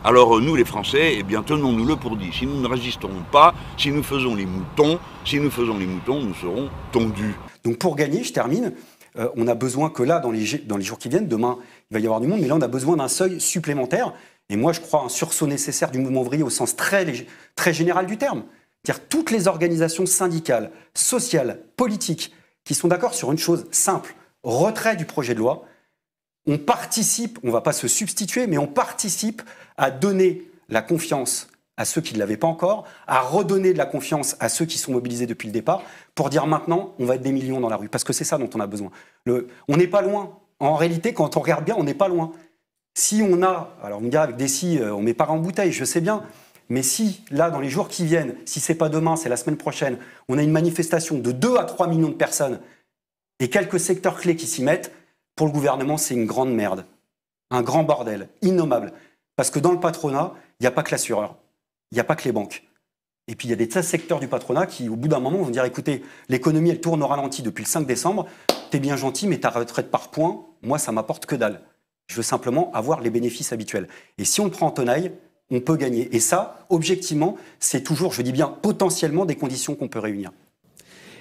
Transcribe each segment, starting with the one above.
Alors nous les Français, eh bien tenons-nous-le pour dit. Si nous ne résisterons pas, si nous faisons les moutons, nous serons tondus. Donc pour gagner, je termine, on a besoin que là, dans les jours qui viennent, demain, il va y avoir du monde, mais là on a besoin d'un seuil supplémentaire. Et moi je crois un sursaut nécessaire du mouvement ouvrier au sens très général du terme. C'est-à-dire toutes les organisations syndicales, sociales, politiques, qui sont d'accord sur une chose simple, retrait du projet de loi. On participe, on ne va pas se substituer, mais on participe à donner la confiance à ceux qui ne l'avaient pas encore, à redonner de la confiance à ceux qui sont mobilisés depuis le départ, pour dire maintenant, on va être des millions dans la rue. Parce que c'est ça dont on a besoin. On n'est pas loin. En réalité, quand on regarde bien, on n'est pas loin. Si on a, alors on me dira avec des si, on met pas en bouteille, je sais bien, mais si, là, dans les jours qui viennent, si c'est pas demain, c'est la semaine prochaine, on a une manifestation de 2 à 3 millions de personnes et quelques secteurs clés qui s'y mettent, pour le gouvernement, c'est une grande merde. Un grand bordel, innommable. Parce que dans le patronat, il n'y a pas que l'assureur, il n'y a pas que les banques. Et puis il y a des tas de secteurs du patronat qui, au bout d'un moment, vont dire, écoutez, l'économie, elle tourne au ralenti depuis le 5 décembre, t'es bien gentil, mais ta retraite par points, moi, ça m'apporte que dalle. Je veux simplement avoir les bénéfices habituels. Et si on le prend en tenaille, on peut gagner. Et ça, objectivement, c'est toujours, je dis bien, potentiellement des conditions qu'on peut réunir.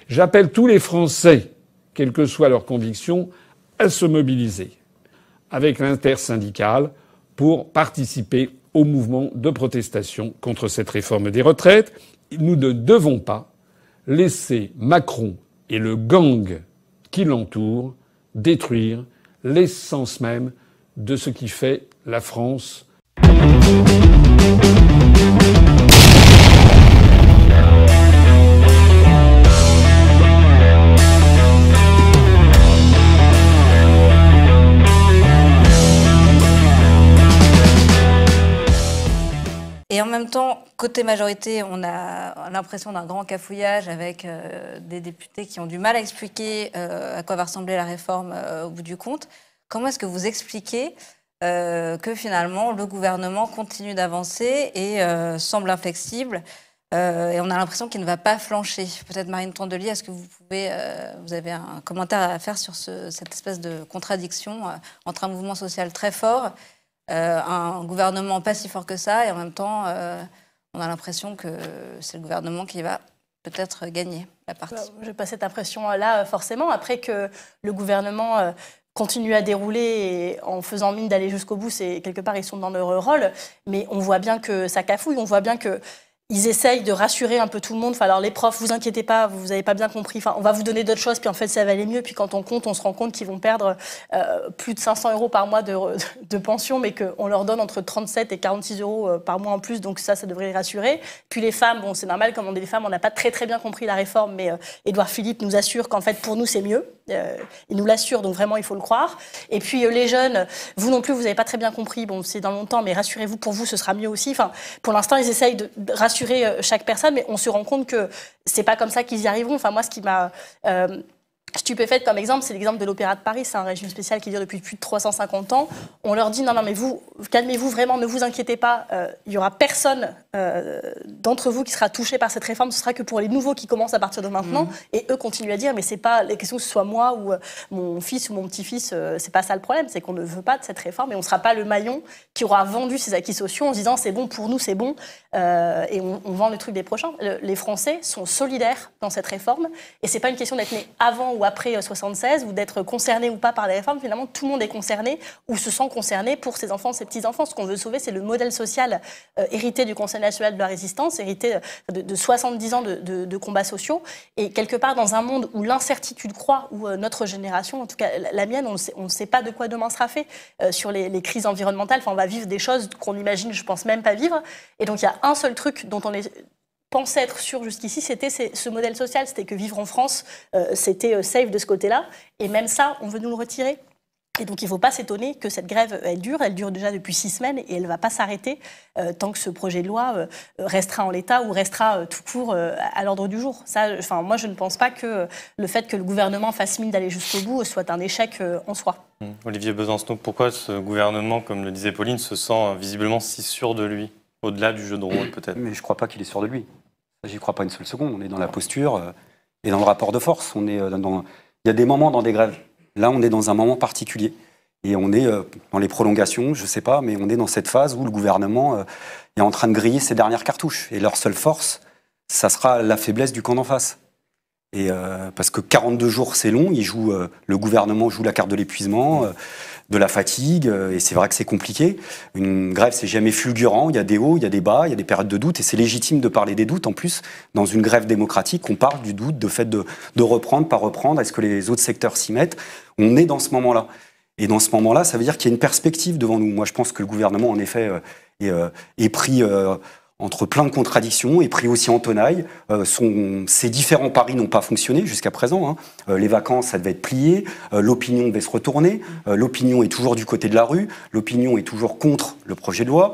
J'appelle tous les Français, quelles que soient leurs convictions, à se mobiliser avec l'intersyndicale pour participer au mouvement de protestation contre cette réforme des retraites. Nous ne devons pas laisser Macron et le gang qui l'entoure détruire l'essence même de ce qui fait la France. Et en même temps, côté majorité, on a l'impression d'un grand cafouillage avec des députés qui ont du mal à expliquer à quoi va ressembler la réforme au bout du compte. Comment est-ce que vous expliquez que finalement le gouvernement continue d'avancer et semble inflexible et on a l'impression qu'il ne va pas flancher? Peut-être Marine Tondelier, est-ce que vous avez un commentaire à faire sur cette espèce de contradiction entre un mouvement social très fort, un gouvernement pas si fort que ça, et en même temps, on a l'impression que c'est le gouvernement qui va peut-être gagner la partie. Je n'ai pas cette impression-là, forcément. Après que le gouvernement continue à dérouler et en faisant mine d'aller jusqu'au bout, c'est quelque part, ils sont dans leur rôle. Mais on voit bien que ça cafouille, on voit bien que ils essayent de rassurer un peu tout le monde. Enfin, alors les profs, vous inquiétez pas, vous n'avez pas bien compris. Enfin, on va vous donner d'autres choses, puis en fait, ça va aller mieux. Puis quand on compte, on se rend compte qu'ils vont perdre plus de 500 € par mois de pension, mais qu'on leur donne entre 37 et 46 € par mois en plus. Donc ça devrait les rassurer. Puis les femmes, bon, c'est normal, comme on est des femmes, on n'a pas très bien compris la réforme, mais Édouard Philippe nous assure qu'en fait, pour nous, c'est mieux. Il nous l'assure, donc vraiment, il faut le croire. Et puis les jeunes, vous non plus, vous n'avez pas très bien compris. Bon, c'est dans longtemps, mais rassurez-vous, pour vous, ce sera mieux aussi. Enfin, pour l'instant, ils essayent de rassurer chaque personne, mais on se rend compte que c'est pas comme ça qu'ils y arriveront. Enfin, moi, ce qui m'a stupéfaite comme exemple, c'est l'exemple de l'Opéra de Paris. C'est un régime spécial qui dure depuis plus de 350 ans. On leur dit non, mais vous, calmez-vous vraiment, ne vous inquiétez pas. Il y aura personne d'entre vous qui sera touché par cette réforme. Ce sera que pour les nouveaux qui commencent à partir de maintenant. Et eux continuent à dire, mais c'est pas la question que ce soit moi ou mon fils ou mon petit-fils. C'est pas ça le problème. C'est qu'on ne veut pas de cette réforme et on sera pas le maillon qui aura vendu ses acquis sociaux en se disant c'est bon pour nous, c'est bon. Et on vend le truc des prochains. Les Français sont solidaires dans cette réforme et c'est pas une question d'être né avant ou après 76 ou d'être concerné ou pas par les réformes. Finalement, tout le monde est concerné ou se sent concerné pour ses enfants, ses petits-enfants. Ce qu'on veut sauver, c'est le modèle social hérité du Conseil national de la résistance, hérité de 70 ans de combats sociaux. Et quelque part, dans un monde où l'incertitude croît, où notre génération, en tout cas la mienne, on ne sait pas de quoi demain sera fait sur les crises environnementales. Enfin, on va vivre des choses qu'on imagine, je pense même pas vivre. Et donc, il y a un seul truc dont on pensait être sûr jusqu'ici, c'était ce modèle social, c'était que vivre en France, c'était safe de ce côté-là. Et même ça, on veut nous le retirer. Et donc, il ne faut pas s'étonner que cette grève, elle dure déjà depuis 6 semaines et elle ne va pas s'arrêter tant que ce projet de loi restera en l'état ou restera tout court à l'ordre du jour. Ça, moi, je ne pense pas que le fait que le gouvernement fasse mine d'aller jusqu'au bout soit un échec en soi. Olivier Besancenot, pourquoi ce gouvernement, comme le disait Pauline, se sent visiblement si sûr de lui, au-delà du jeu de rôle peut-être? Mais je ne crois pas qu'il est sûr de lui. J'y crois pas une seule seconde. On est dans la posture et dans le rapport de force. Il y a des moments dans des grèves. Là, on est dans un moment particulier. Et on est dans les prolongations, je ne sais pas, mais on est dans cette phase où le gouvernement est en train de griller ses dernières cartouches. Et leur seule force, ça sera la faiblesse du camp d'en face. Et parce que 42 jours, c'est long. Le gouvernement joue la carte de l'épuisement, de la fatigue. Et c'est vrai que c'est compliqué. Une grève, c'est jamais fulgurant. Il y a des hauts, il y a des bas, il y a des périodes de doute. Et c'est légitime de parler des doutes. En plus, dans une grève démocratique, on parle du doute, de fait de reprendre, pas reprendre. Est-ce que les autres secteurs s'y mettent? On est dans ce moment-là. Et dans ce moment-là, ça veut dire qu'il y a une perspective devant nous. Moi, je pense que le gouvernement, en effet, est pris entre plein de contradictions, est pris aussi en tenaille. Ces différents paris n'ont pas fonctionné jusqu'à présent. Les vacances, ça devait être plié. L'opinion devait se retourner. L'opinion est toujours du côté de la rue. L'opinion est toujours contre le projet de loi.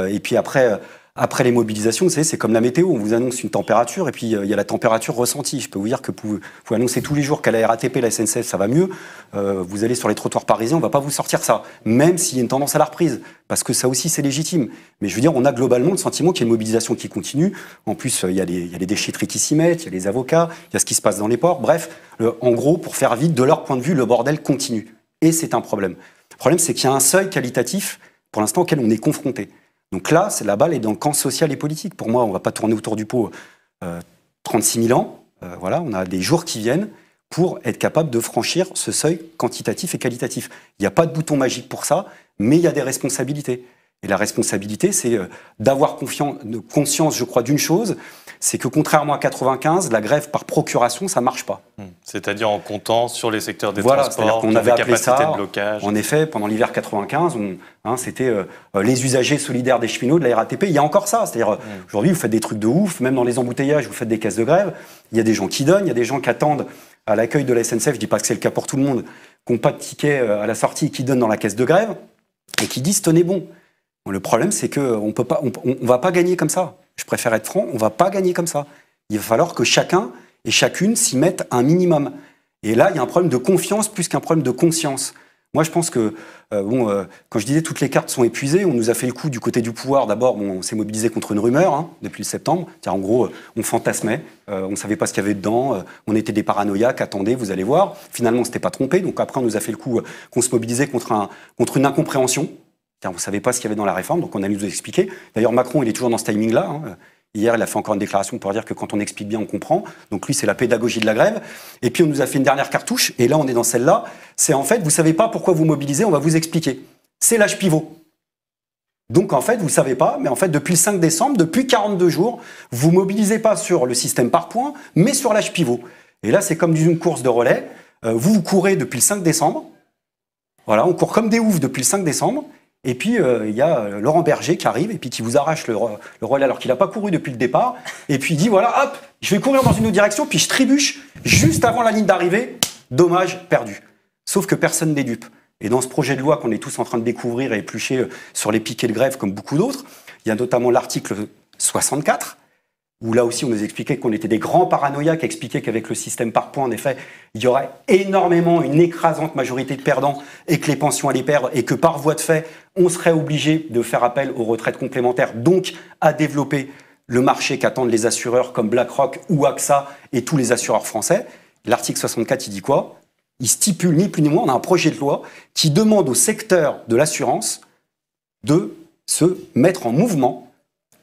Et puis après les mobilisations, vous savez, c'est comme la météo. On vous annonce une température et puis il y a la température ressentie. Je peux vous dire que vous annoncez tous les jours qu'à la RATP, la SNCF, ça va mieux. Vous allez sur les trottoirs parisiens, on ne va pas vous sortir ça. Même s'il y a une tendance à la reprise. Parce que ça aussi, c'est légitime. Mais je veux dire, on a globalement le sentiment qu'il y a une mobilisation qui continue. En plus, il y a les déchetteries qui s'y mettent, il y a les avocats, il y a ce qui se passe dans les ports. Bref, en gros, pour faire vite, de leur point de vue, le bordel continue. Et c'est un problème. Le problème, c'est qu'il y a un seuil qualitatif, pour l'instant, auquel on est confronté. Donc là, la balle est dans le camp social et politique. Pour moi, on ne va pas tourner autour du pot 36 000 ans. Voilà, on a des jours qui viennent pour être capable de franchir ce seuil quantitatif et qualitatif. Il n'y a pas de bouton magique pour ça, mais il y a des responsabilités. Et la responsabilité, c'est d'avoir conscience, je crois, d'une chose, c'est que contrairement à 95, la grève par procuration, ça ne marche pas. C'est-à-dire en comptant sur les secteurs des voilà, transports, qu'on avait appelé ça, de blocage. En effet, pendant l'hiver 95, c'était les usagers solidaires des cheminots de la RATP. Il y a encore ça. C'est-à-dire, aujourd'hui, vous faites des trucs de ouf, même dans les embouteillages, vous faites des caisses de grève. Il y a des gens qui donnent, il y a des gens qui attendent à l'accueil de la SNCF, je ne dis pas que c'est le cas pour tout le monde, qui n'ont pas de ticket à la sortie et qui donnent dans la caisse de grève et qui disent « tenez bon ». Le problème, c'est qu'on ne va pas gagner comme ça. Je préfère être franc, on ne va pas gagner comme ça. Il va falloir que chacun et chacune s'y mette un minimum. Et là, il y a un problème de confiance plus qu'un problème de conscience. Moi, je pense que, quand je disais toutes les cartes sont épuisées, on nous a fait le coup du côté du pouvoir. D'abord, on s'est mobilisé contre une rumeur depuis le septembre. En gros, on fantasmait, on ne savait pas ce qu'il y avait dedans, on était des paranoïaques, attendez, vous allez voir. Finalement, on ne s'était pas trompé. Donc après, on nous a fait le coup qu'on se mobilisait contre une incompréhension. On ne savait pas ce qu'il y avait dans la réforme, donc on a nous expliqué. D'ailleurs, Macron, il est toujours dans ce timing-là. Hier, il a fait encore une déclaration pour dire que quand on explique bien, on comprend. Donc lui, c'est la pédagogie de la grève. Et puis, on nous a fait une dernière cartouche, et là, on est dans celle-là. C'est en fait, vous ne savez pas pourquoi vous mobilisez, on va vous expliquer. C'est l'âge pivot. Donc, en fait, vous ne savez pas, mais en fait, depuis le 5 décembre, depuis 42 jours, vous ne mobilisez pas sur le système par points, mais sur l'âge pivot. Et là, c'est comme une course de relais. Vous courez depuis le 5 décembre. Voilà, on court comme des oufs depuis le 5 décembre. Et puis, il y a Laurent Berger qui arrive et puis qui vous arrache le relais alors qu'il n'a pas couru depuis le départ. Et puis il dit, voilà, hop, je vais courir dans une autre direction, puis je trébuche juste avant la ligne d'arrivée. Dommage, perdu. Sauf que personne n'est dupe. Et dans ce projet de loi qu'on est tous en train de découvrir et éplucher sur les piquets de grève comme beaucoup d'autres, il y a notamment l'article 64, où là aussi on nous expliquait qu'on était des grands paranoïaques, expliquait qu'avec le système par points, en effet, il y aurait énormément, une écrasante majorité de perdants et que les pensions allaient perdre et que par voie de fait, on serait obligé de faire appel aux retraites complémentaires, donc à développer le marché qu'attendent les assureurs comme BlackRock ou AXA et tous les assureurs français. L'article 64, il dit quoi? Il stipule ni plus ni moins, on a un projet de loi qui demande au secteur de l'assurance de se mettre en mouvement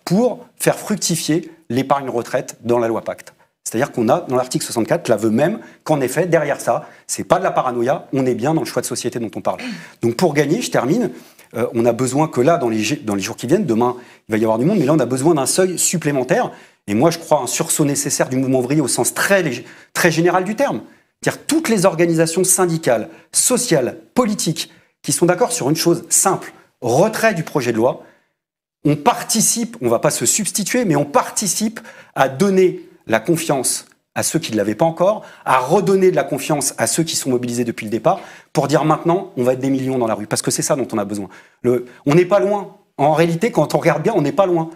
pour faire fructifier l'épargne retraite dans la loi Pacte. C'est-à-dire qu'on a, dans l'article 64, l'aveu même qu'en effet, derrière ça, c'est pas de la paranoïa, on est bien dans le choix de société dont on parle. Donc pour gagner, je termine, on a besoin que là, dans les jours qui viennent, demain, il va y avoir du monde, mais là, on a besoin d'un seuil supplémentaire. Et moi, je crois un sursaut nécessaire du mouvement ouvrier au sens très général du terme. C'est-à-dire toutes les organisations syndicales, sociales, politiques, qui sont d'accord sur une chose simple, retrait du projet de loi. On participe, on ne va pas se substituer, mais on participe à donner la confiance à ceux qui ne l'avaient pas encore, à redonner de la confiance à ceux qui sont mobilisés depuis le départ, pour dire maintenant, on va être des millions dans la rue. Parce que c'est ça dont on a besoin. On n'est pas loin. En réalité, quand on regarde bien, on n'est pas loin.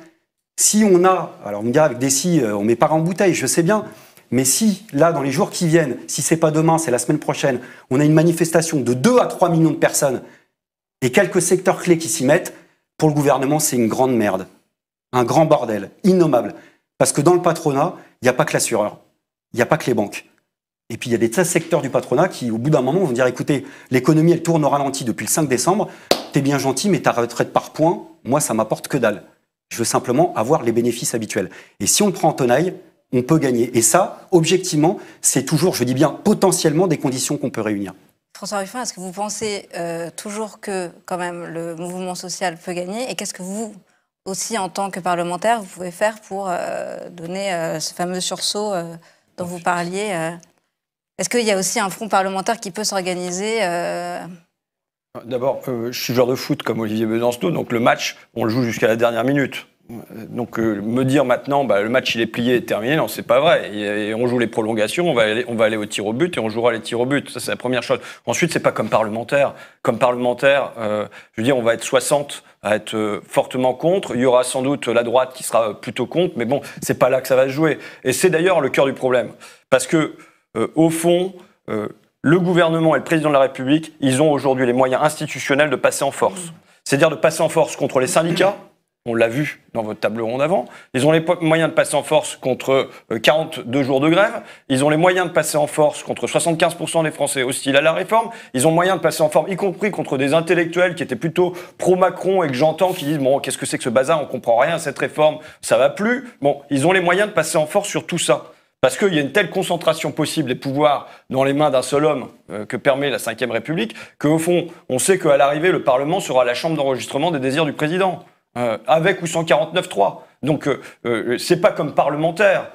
Si on a, alors on me dira avec des si, on ne met pas en bouteille, je sais bien, mais si, là, dans les jours qui viennent, si ce n'est pas demain, c'est la semaine prochaine, on a une manifestation de 2 à 3 millions de personnes et quelques secteurs clés qui s'y mettent, pour le gouvernement, c'est une grande merde. Un grand bordel, innommable. Parce que dans le patronat, il n'y a pas que l'assureur, il n'y a pas que les banques. Et puis il y a des secteurs du patronat qui, au bout d'un moment, vont dire, écoutez, l'économie, elle tourne au ralenti depuis le 5 décembre, t'es bien gentil, mais ta retraite par points, moi, ça m'apporte que dalle. Je veux simplement avoir les bénéfices habituels. Et si on le prend en tenaille, on peut gagner. Et ça, objectivement, c'est toujours, je dis bien, potentiellement des conditions qu'on peut réunir. François Ruffin, est-ce que vous pensez toujours que, quand même, le mouvement social peut gagner? Et qu'est-ce que vous, aussi, en tant que parlementaire, vous pouvez faire pour donner ce fameux sursaut dont vous parliez Est-ce qu'il y a aussi un front parlementaire qui peut s'organiser D'abord, je suis joueur de foot comme Olivier Besancenot, donc le match, on le joue jusqu'à la dernière minute. Donc me dire maintenant, le match il est plié et terminé, non, c'est pas vrai. Et on joue les prolongations, on va aller au tir au but et on jouera les tirs au but. Ça, c'est la première chose. Ensuite, c'est pas comme parlementaire. Comme parlementaire, je veux dire, on va être 60 à être fortement contre. Il y aura sans doute la droite qui sera plutôt contre, mais bon, c'est pas là que ça va se jouer. Et c'est d'ailleurs le cœur du problème. Parce que, au fond, le gouvernement et le président de la République, ils ont aujourd'hui les moyens institutionnels de passer en force. C'est-à-dire de passer en force contre les syndicats. On l'a vu dans votre table ronde avant. Ils ont les moyens de passer en force contre 42 jours de grève. Ils ont les moyens de passer en force contre 75% des Français hostiles à la réforme. Ils ont moyen de passer en force, y compris contre des intellectuels qui étaient plutôt pro-Macron et que j'entends qui disent « Bon, qu'est-ce que c'est que ce bazar? On comprend rien à cette réforme, ça va plus. » Bon, ils ont les moyens de passer en force sur tout ça. Parce qu'il y a une telle concentration possible des pouvoirs dans les mains d'un seul homme que permet la Ve République, qu'au fond, on sait qu'à l'arrivée, le Parlement sera la chambre d'enregistrement des désirs du président, avec ou sans 49.3. Donc, c'est pas comme parlementaire.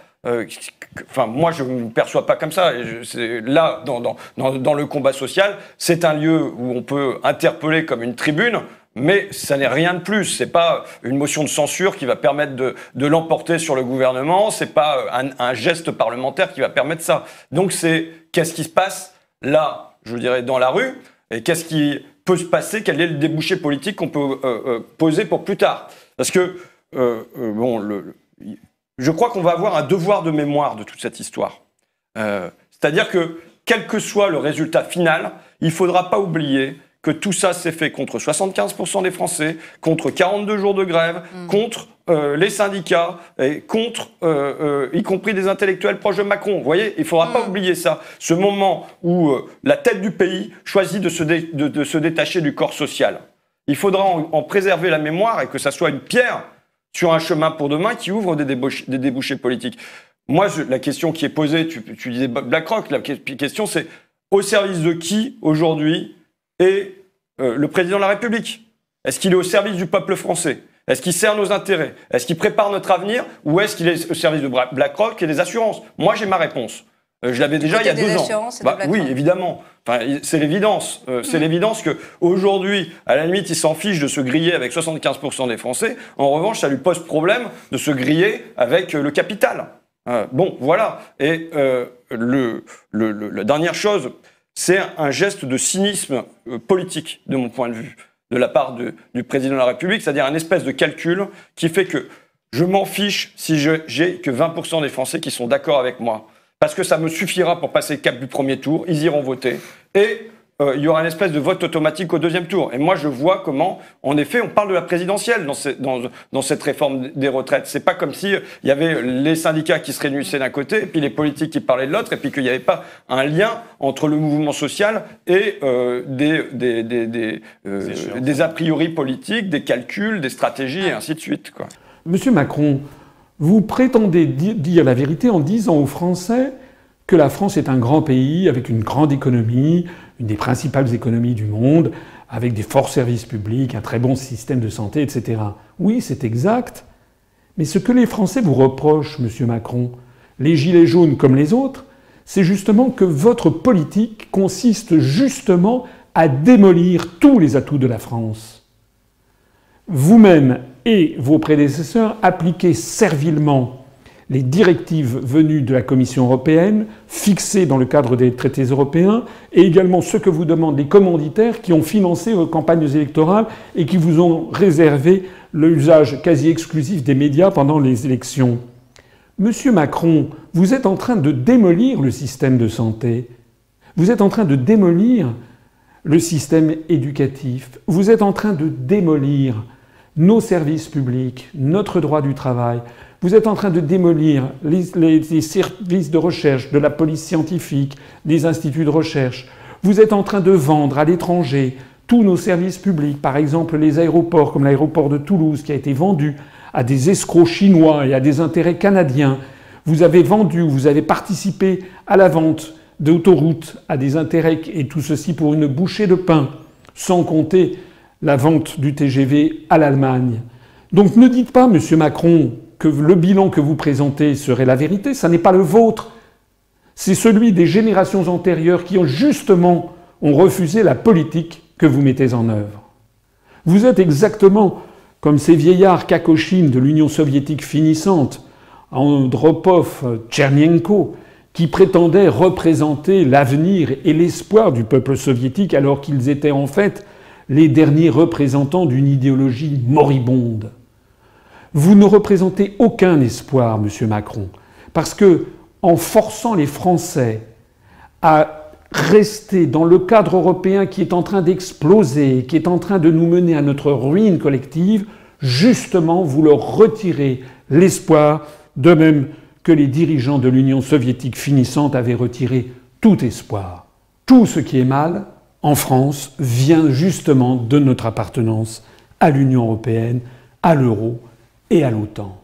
Enfin, moi, je ne me perçois pas comme ça. Là, dans le combat social, c'est un lieu où on peut interpeller comme une tribune, mais ça n'est rien de plus. C'est pas une motion de censure qui va permettre de l'emporter sur le gouvernement. C'est pas un geste parlementaire qui va permettre ça. Donc c'est qu'est-ce qui se passe là, je dirais, dans la rue, et qu'est-ce qui peut se passer, quel est le débouché politique qu'on peut poser pour plus tard. Parce que je crois qu'on va avoir un devoir de mémoire de toute cette histoire. C'est-à-dire que quel que soit le résultat final, il ne faudra pas oublier que tout ça s'est fait contre 75% des Français, contre 42 jours de grève, contre les syndicats, et contre, y compris des intellectuels proches de Macron. Vous voyez, il ne faudra pas oublier ça. Ce moment où la tête du pays choisit de se détacher du corps social. Il faudra en préserver la mémoire et que ça soit une pierre sur un chemin pour demain qui ouvre des débouchés politiques. Moi, la question qui est posée, tu disais BlackRock, la question c'est au service de qui aujourd'hui est le président de la République? Est-ce qu'il est au service du peuple français? Est-ce qu'il sert nos intérêts? Est-ce qu'il prépare notre avenir? Ou est-ce qu'il est au service de BlackRock et des assurances? Moi, j'ai ma réponse. Je l'avais déjà il y a 2 ans. Oui, évidemment. Enfin, c'est l'évidence. C'est l'évidence qu'aujourd'hui, à la limite, il s'en fiche de se griller avec 75% des Français. En revanche, ça lui pose problème de se griller avec le capital. Bon, voilà. Et la dernière chose, c'est un geste de cynisme politique, de mon point de vue, de la part du président de la République, c'est-à-dire un espèce de calcul qui fait que je m'en fiche si j'ai que 20% des Français qui sont d'accord avec moi. Parce que ça me suffira pour passer le cap du premier tour, ils iront voter, et il y aura une espèce de vote automatique au 2e tour. Et moi, je vois comment, en effet, on parle de la présidentielle dans cette réforme des retraites. C'est pas comme si il y avait les syndicats qui se réunissaient d'un côté, et puis les politiques qui parlaient de l'autre, et puis qu'il n'y avait pas un lien entre le mouvement social et des a priori politiques, des calculs, des stratégies, et ainsi de suite, quoi. Monsieur Macron, vous prétendez dire la vérité en disant aux Français que la France est un grand pays avec une grande économie, une des principales économies du monde, avec des forts services publics, un très bon système de santé, etc. Oui, c'est exact. Mais ce que les Français vous reprochent, monsieur Macron, les gilets jaunes comme les autres, c'est justement que votre politique consiste justement à démolir tous les atouts de la France. Vous-même et vos prédécesseurs appliquez servilement les directives venues de la Commission européenne, fixées dans le cadre des traités européens, et également ce que vous demandent les commanditaires qui ont financé vos campagnes électorales et qui vous ont réservé l'usage quasi exclusif des médias pendant les élections. Monsieur Macron, vous êtes en train de démolir le système de santé. Vous êtes en train de démolir le système éducatif. Vous êtes en train de démolir nos services publics, notre droit du travail. Vous êtes en train de démolir les services de recherche de la police scientifique, des instituts de recherche. Vous êtes en train de vendre à l'étranger tous nos services publics, par exemple les aéroports, comme l'aéroport de Toulouse, qui a été vendu à des escrocs chinois et à des intérêts canadiens. Vous avez vendu, vous avez participé à la vente d'autoroutes à des intérêts, et tout ceci pour une bouchée de pain, sans compter la vente du TGV à l'Allemagne. Donc ne dites pas, Monsieur Macron, que le bilan que vous présentez serait la vérité. Ça n'est pas le vôtre. C'est celui des générations antérieures qui ont justement refusé la politique que vous mettez en œuvre. Vous êtes exactement comme ces vieillards kakoshines de l'Union soviétique finissante, Andropov, Tchernienko, qui prétendaient représenter l'avenir et l'espoir du peuple soviétique alors qu'ils étaient en fait les derniers représentants d'une idéologie moribonde. Vous ne représentez aucun espoir, Monsieur Macron, parce que, en forçant les Français à rester dans le cadre européen qui est en train d'exploser, qui est en train de nous mener à notre ruine collective, justement, vous leur retirez l'espoir, de même que les dirigeants de l'Union soviétique finissante avaient retiré tout espoir. Tout ce qui est mal, en France, vient justement de notre appartenance à l'Union européenne, à l'euro et à l'OTAN.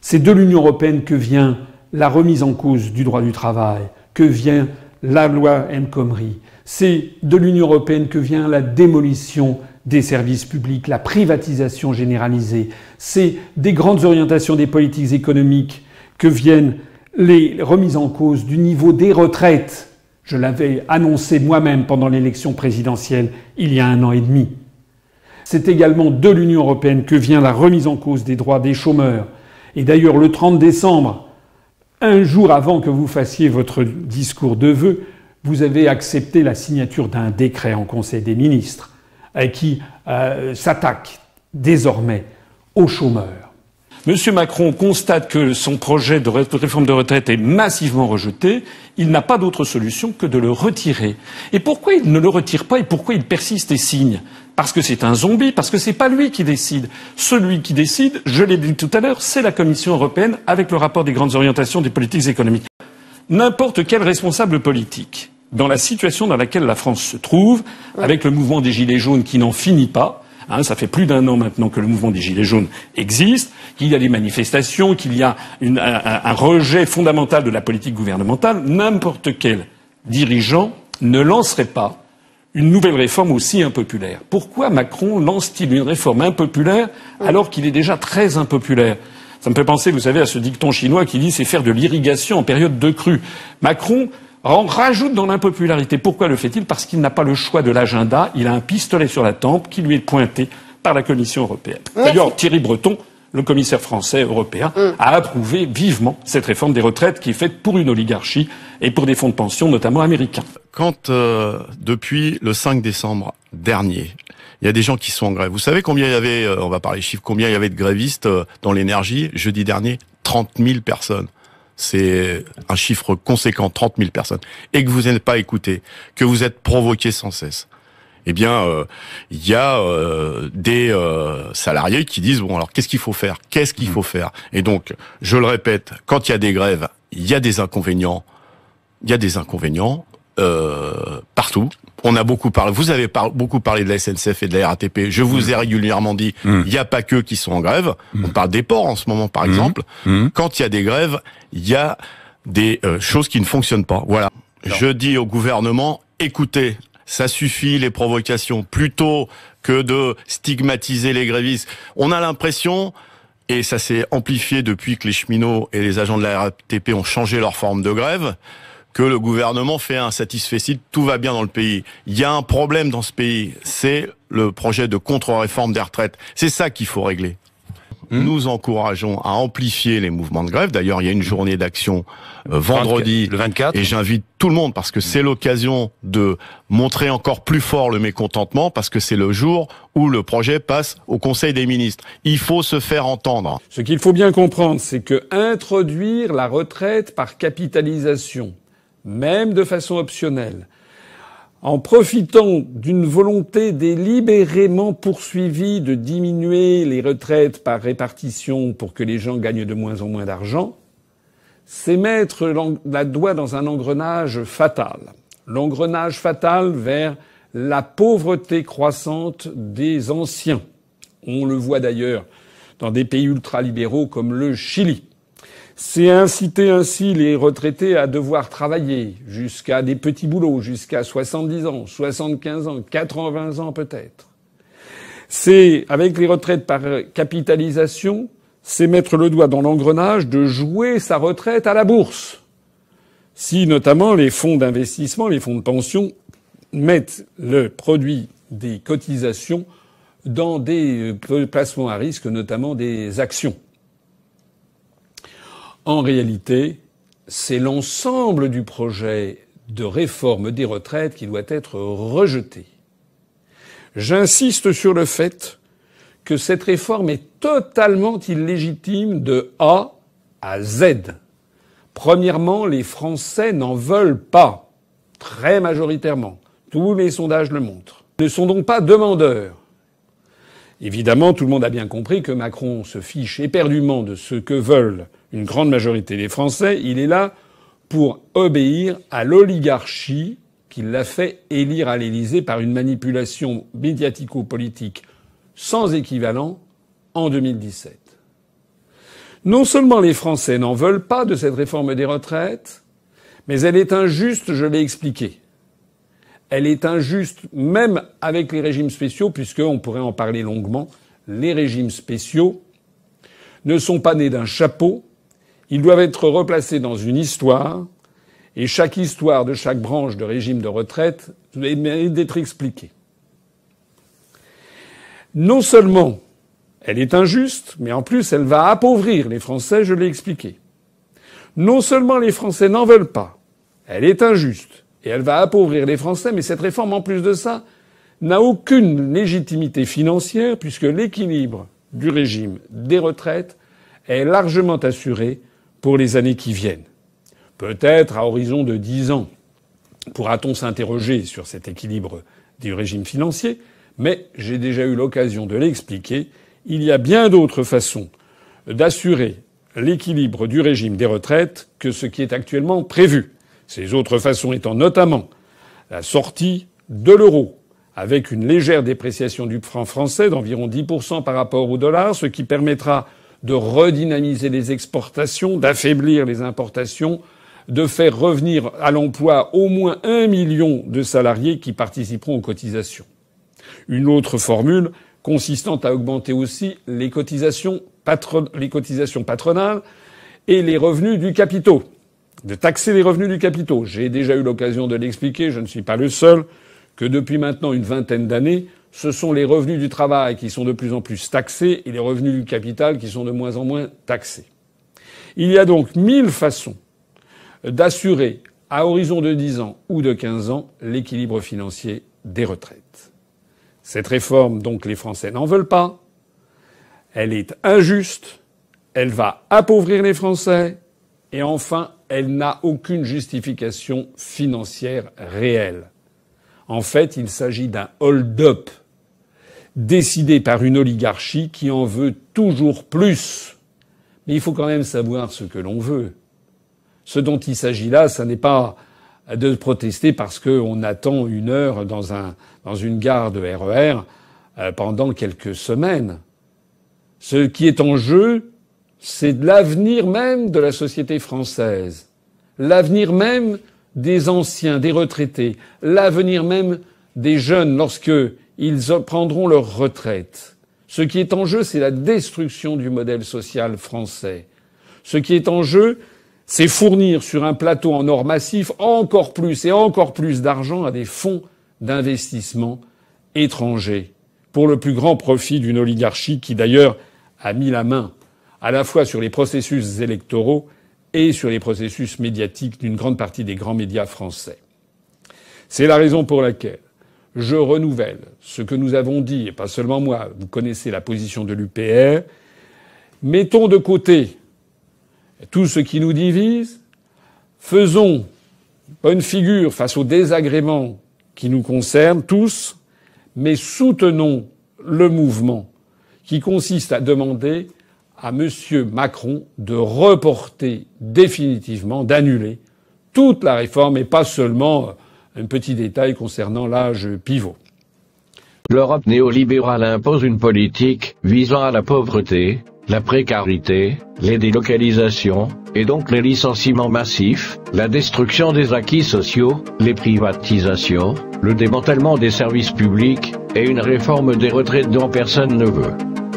C'est de l'Union européenne que vient la remise en cause du droit du travail, que vient la loi El Khomri. C'est de l'Union européenne que vient la démolition des services publics, la privatisation généralisée. C'est des grandes orientations des politiques économiques que viennent les remises en cause du niveau des retraites. Je l'avais annoncé moi-même pendant l'élection présidentielle il y a 1 an et demi. C'est également de l'Union européenne que vient la remise en cause des droits des chômeurs. Et d'ailleurs, le 30 décembre, un jour avant que vous fassiez votre discours de vœux, vous avez accepté la signature d'un décret en Conseil des ministres qui s'attaque désormais aux chômeurs. Monsieur Macron constate que son projet de réforme de retraite est massivement rejeté. Il n'a pas d'autre solution que de le retirer. Et pourquoi il ne le retire pas et pourquoi il persiste et signe ? Parce que c'est un zombie, parce que c'est pas lui qui décide. Celui qui décide, je l'ai dit tout à l'heure, c'est la Commission européenne avec le rapport des grandes orientations des politiques économiques. N'importe quel responsable politique, dans la situation dans laquelle la France se trouve, avec le mouvement des Gilets jaunes qui n'en finit pas, ça fait plus d'1 an maintenant que le mouvement des Gilets jaunes existe, qu'il y a des manifestations, qu'il y a un rejet fondamental de la politique gouvernementale. N'importe quel dirigeant ne lancerait pas une nouvelle réforme aussi impopulaire. Pourquoi Macron lance-t-il une réforme impopulaire alors qu'il est déjà très impopulaire ? Ça me fait penser, vous savez, à ce dicton chinois qui dit « c'est faire de l'irrigation en période de crue ». Macron rajoute dans l'impopularité. Pourquoi le fait-il ? Parce qu'il n'a pas le choix de l'agenda. Il a un pistolet sur la tempe qui lui est pointé par la Commission européenne. D'ailleurs, Thierry Breton, le commissaire français européen, a approuvé vivement cette réforme des retraites qui est faite pour une oligarchie et pour des fonds de pension, notamment américains. Quand, depuis le 5 décembre dernier, il y a des gens qui sont en grève. Vous savez combien il y avait, on va parler chiffres, combien il y avait de grévistes dans l'énergie jeudi dernier ? 30 000 personnes. C'est un chiffre conséquent, 30 000 personnes. Et que vous n'êtes pas écouté, que vous êtes provoqué sans cesse. Eh bien, il y a des salariés qui disent, bon, alors qu'est-ce qu'il faut faire ? Qu'est-ce qu'il faut faire ? Et donc, je le répète, quand il y a des grèves, il y a des inconvénients. Il y a des inconvénients partout. On a beaucoup parlé, vous avez beaucoup parlé de la SNCF et de la RATP. Je vous ai régulièrement dit, il n'y a pas qu'eux qui sont en grève. On parle des ports en ce moment, par exemple. Quand il y a des grèves, il y a des choses qui ne fonctionnent pas. Voilà. Je dis au gouvernement, écoutez, ça suffit les provocations, plutôt que de stigmatiser les grévistes. On a l'impression, et ça s'est amplifié depuis que les cheminots et les agents de la RATP ont changé leur forme de grève, que le gouvernement fait un satisfecit, tout va bien dans le pays. Il y a un problème dans ce pays, c'est le projet de contre-réforme des retraites. C'est ça qu'il faut régler. Nous encourageons à amplifier les mouvements de grève. D'ailleurs, il y a une journée d'action vendredi, le 24. Et j'invite tout le monde parce que c'est l'occasion de montrer encore plus fort le mécontentement parce que c'est le jour où le projet passe au Conseil des ministres. Il faut se faire entendre. Ce qu'il faut bien comprendre, c'est que introduire la retraite par capitalisation, même de façon optionnelle, en profitant d'une volonté délibérément poursuivie de diminuer les retraites par répartition pour que les gens gagnent de moins en moins d'argent, c'est mettre la doigt dans un engrenage fatal. L'engrenage fatal vers la pauvreté croissante des anciens. On le voit d'ailleurs dans des pays ultralibéraux comme le Chili. C'est inciter ainsi les retraités à devoir travailler jusqu'à des petits boulots, jusqu'à 70 ans, 75 ans, 80 ans peut-être. C'est, avec les retraites par capitalisation, c'est mettre le doigt dans l'engrenage de jouer sa retraite à la bourse. Si notamment les fonds d'investissement, les fonds de pension mettent le produit des cotisations dans des placements à risque, notamment des actions. En réalité, c'est l'ensemble du projet de réforme des retraites qui doit être rejeté. J'insiste sur le fait que cette réforme est totalement illégitime de A à Z. Premièrement, les Français n'en veulent pas, très majoritairement. Tous les sondages le montrent. Ils ne sont donc pas demandeurs. Évidemment, tout le monde a bien compris que Macron se fiche éperdument de ce que veulent une grande majorité des Français. Il est là pour obéir à l'oligarchie qui l'a fait élire à l'Élysée par une manipulation médiatico-politique sans équivalent en 2017. Non seulement les Français n'en veulent pas de cette réforme des retraites, mais elle est injuste, je l'ai expliqué. Elle est injuste même avec les régimes spéciaux, puisqu'on pourrait en parler longuement. Les régimes spéciaux ne sont pas nés d'un chapeau. Ils doivent être replacés dans une histoire, et chaque histoire de chaque branche de régime de retraite mérite d'être expliquée. Non seulement elle est injuste, mais en plus elle va appauvrir les Français, je l'ai expliqué. Non seulement les Français n'en veulent pas, elle est injuste, et elle va appauvrir les Français, mais cette réforme, en plus de ça, n'a aucune légitimité financière, puisque l'équilibre du régime des retraites est largement assuré pour les années qui viennent. Peut-être à horizon de 10 ans pourra-t-on s'interroger sur cet équilibre du régime financier, mais j'ai déjà eu l'occasion de l'expliquer. Il y a bien d'autres façons d'assurer l'équilibre du régime des retraites que ce qui est actuellement prévu. Ces autres façons étant notamment la sortie de l'euro, avec une légère dépréciation du franc français d'environ 10% par rapport au dollar, ce qui permettra de redynamiser les exportations, d'affaiblir les importations, de faire revenir à l'emploi au moins 1 million de salariés qui participeront aux cotisations. Une autre formule consistant à augmenter aussi les cotisations patronales et les revenus du capitaux, de taxer les revenus du capitaux. J'ai déjà eu l'occasion de l'expliquer, je ne suis pas le seul, que depuis maintenant une vingtaine d'années, ce sont les revenus du travail qui sont de plus en plus taxés et les revenus du capital qui sont de moins en moins taxés. Il y a donc 1000 façons d'assurer, à horizon de 10 ans ou de 15 ans, l'équilibre financier des retraites. Cette réforme, donc, les Français n'en veulent pas. Elle est injuste. Elle va appauvrir les Français. Et enfin, elle n'a aucune justification financière réelle. En fait, il s'agit d'un hold-up décidé par une oligarchie qui en veut toujours plus. Mais il faut quand même savoir ce que l'on veut. Ce dont il s'agit là, ça n'est pas de protester parce qu'on attend une heure dans une gare de RER pendant quelques semaines. Ce qui est en jeu, c'est l'avenir même de la société française, l'avenir même des anciens, des retraités, l'avenir même des jeunes lorsqu'ils prendront leur retraite. Ce qui est en jeu, c'est la destruction du modèle social français. Ce qui est en jeu, c'est fournir sur un plateau en or massif encore plus et encore plus d'argent à des fonds d'investissement étrangers pour le plus grand profit d'une oligarchie qui d'ailleurs a mis la main à la fois sur les processus électoraux et sur les processus médiatiques d'une grande partie des grands médias français. C'est la raison pour laquelle je renouvelle ce que nous avons dit, et pas seulement moi, vous connaissez la position de l'UPR, mettons de côté tout ce qui nous divise, faisons bonne figure face aux désagréments qui nous concerne tous, mais soutenons le mouvement qui consiste à demander à M. Macron de reporter définitivement, d'annuler toute la réforme et pas seulement un petit détail concernant l'âge pivot. L'Europe néolibérale impose une politique visant à la pauvreté, la précarité, les délocalisations, et donc les licenciements massifs, la destruction des acquis sociaux, les privatisations, le démantèlement des services publics, et une réforme des retraites dont personne ne veut.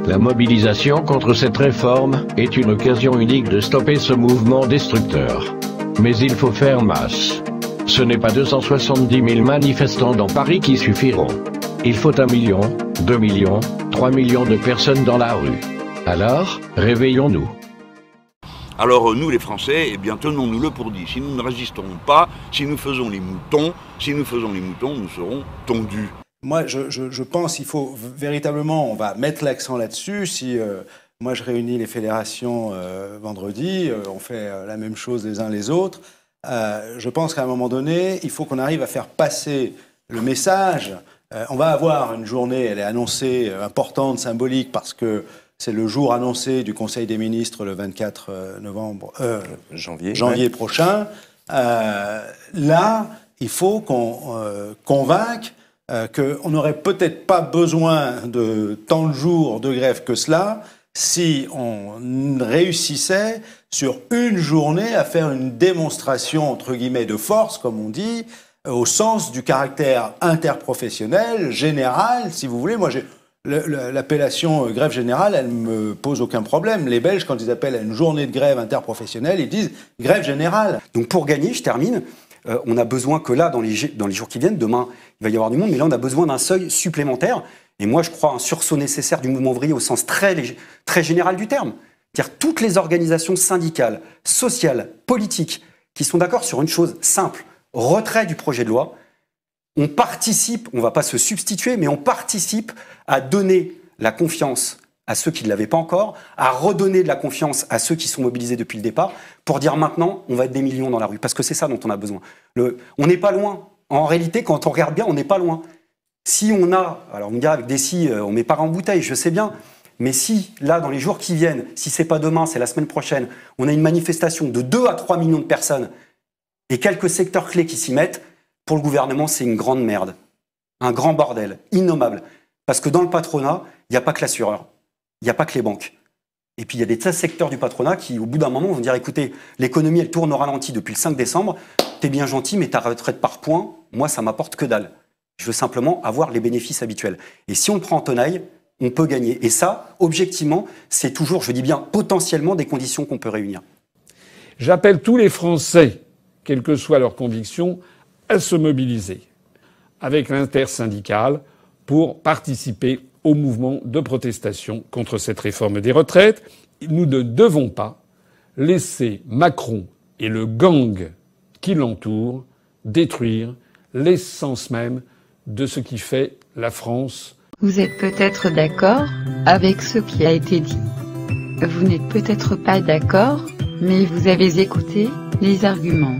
La mobilisation contre cette réforme est une occasion unique de stopper ce mouvement destructeur. Mais il faut faire masse. Ce n'est pas 270 000 manifestants dans Paris qui suffiront. Il faut 1 million, 2 millions, 3 millions de personnes dans la rue. Alors, réveillons-nous. Alors nous les Français, eh bien tenons-nous-le pour dit. Si nous ne résisterons pas, si nous faisons les moutons, nous serons tondus. Moi, je pense qu'il faut véritablement, on va mettre l'accent là-dessus. Si moi je réunis les fédérations vendredi, on fait la même chose les uns les autres. Je pense qu'à un moment donné, il faut qu'on arrive à faire passer le message. On va avoir une journée, elle est annoncée, importante, symbolique, parce que c'est le jour annoncé du Conseil des ministres le 24 janvier prochain. Là, il faut qu'on convainque qu'on n'aurait peut-être pas besoin de tant de jours de grève que cela si on réussissait sur une journée à faire une démonstration, entre guillemets, de force, comme on dit, au sens du caractère interprofessionnel, général, si vous voulez. Moi, l'appellation grève générale, elle me pose aucun problème. Les Belges, quand ils appellent à une journée de grève interprofessionnelle, ils disent grève générale. Donc pour gagner, je termine, on a besoin que là, dans les jours qui viennent, demain, il va y avoir du monde, mais là, on a besoin d'un seuil supplémentaire. Et moi, je crois un sursaut nécessaire du mouvement ouvrier au sens très général du terme. C'est-à-dire toutes les organisations syndicales, sociales, politiques, qui sont d'accord sur une chose simple, retrait du projet de loi. On participe, on ne va pas se substituer, mais on participe à donner la confiance à ceux qui ne l'avaient pas encore, à redonner de la confiance à ceux qui sont mobilisés depuis le départ, pour dire maintenant, on va être des millions dans la rue. Parce que c'est ça dont on a besoin. On n'est pas loin. En réalité, quand on regarde bien, on n'est pas loin. Si on a, alors on me dira avec des si, on met pas en bouteille, je sais bien, mais si, là, dans les jours qui viennent, si c'est pas demain, c'est la semaine prochaine, on a une manifestation de 2 à 3 millions de personnes et quelques secteurs clés qui s'y mettent, pour le gouvernement, c'est une grande merde. Un grand bordel, innommable. Parce que dans le patronat, il n'y a pas que l'assureur, il n'y a pas que les banques. Et puis il y a des secteurs du patronat qui, au bout d'un moment, vont dire, écoutez, l'économie, elle tourne au ralenti depuis le 5 décembre, t'es bien gentil, mais ta retraite par points, moi, ça m'apporte que dalle. Je veux simplement avoir les bénéfices habituels. Et si on le prend en tenaille, on peut gagner. Et ça, objectivement, c'est toujours, je dis bien, potentiellement des conditions qu'on peut réunir. J'appelle tous les Français, quelles que soient leurs convictions, à se mobiliser avec l'intersyndicale pour participer au mouvement de protestation contre cette réforme des retraites. Nous ne devons pas laisser Macron et le gang qui l'entoure détruire l'essence même de ce qui fait la France. Vous êtes peut-être d'accord avec ce qui a été dit. Vous n'êtes peut-être pas d'accord, mais vous avez écouté les arguments.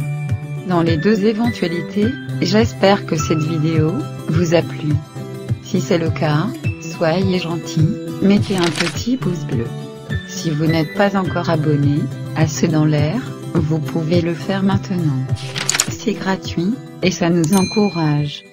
Dans les deux éventualités, j'espère que cette vidéo vous a plu. Si c'est le cas, soyez gentils, mettez un petit pouce bleu. Si vous n'êtes pas encore abonné à Ceux dans l'air, vous pouvez le faire maintenant. C'est gratuit, et ça nous encourage.